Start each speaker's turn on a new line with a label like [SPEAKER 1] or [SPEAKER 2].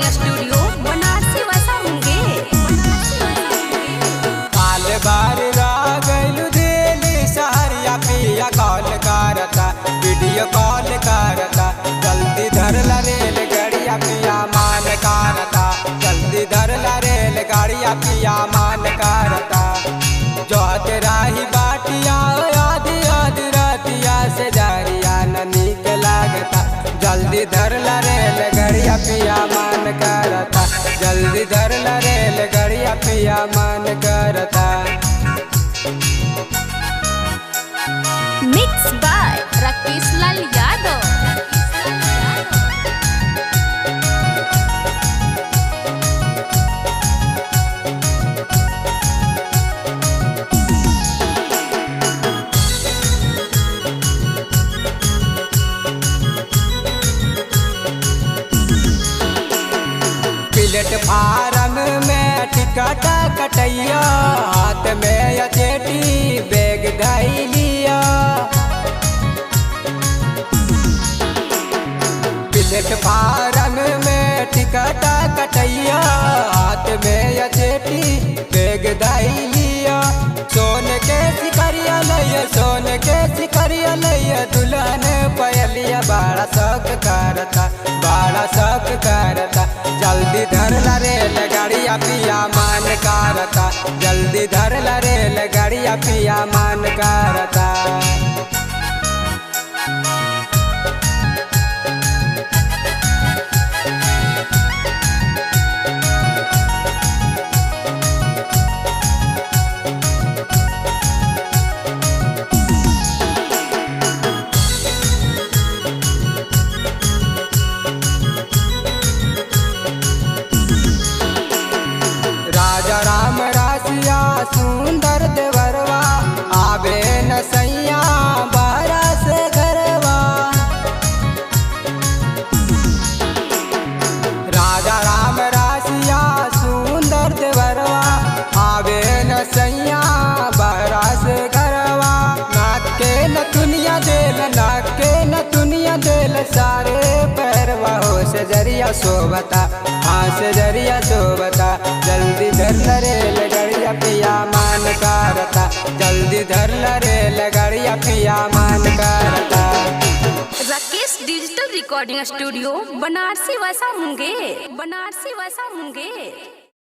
[SPEAKER 1] Recording studio Banarasi वैसा मुंगेर।
[SPEAKER 2] काल बार गइलू दिल्ली शहरिया पिया कॉल करता, वीडियो कॉल करता, जल्दी धर ला रेल गाड़िया पिया मान करता, जल्दी धर ला रेल गाड़िया पिया मान करता। जो तेराही बाटिया आधी आधी रातिया से जारिया न नीक लागता, जल्दी धर ला रेल गाड़िया पिया मान करता, जल्दी धर ला रेल गाड़िया पिया मान करता।
[SPEAKER 1] Mix by Rakesh Lal Yadav.
[SPEAKER 2] Platform में टिकट कटैया, हाथ में अचेटी बैग धैलिया। प्लेटफार्म में टिकट कटैया, हाथ में अचेटी बैग धैलिया। सोन के सिकरिया लैया, सोन के सिकरिया लैया, दुल्हन पयलिया बड़ा शौक करता, बड़ा शौक करता। जल्दी धर ला रेल गाड़िया पिया मान करता, जल्दी धर ला रेल गाड़िया पिया मान करता। राजा राम रासिया सुंदर देवरवा, आवे न सैया बारा से घरवा। राजा राम रासिया सुंदर देवरवा, आवे न सैया बारा से घरवा। नाक के न दुनिया देल, नाक के न दुनिया देल, सारे पैरवा हो सजरिया सोबता, हाँ सजरिया सोबता। जल्दी धर ला रेल गाड़िया पिया मान करता, जल्दी धर ला रेल गाड़िया पिया मान करता।
[SPEAKER 1] Rakesh digital recording studio Banarasi वैसा मुंगेर, बनारसी वैसा मुंगेर।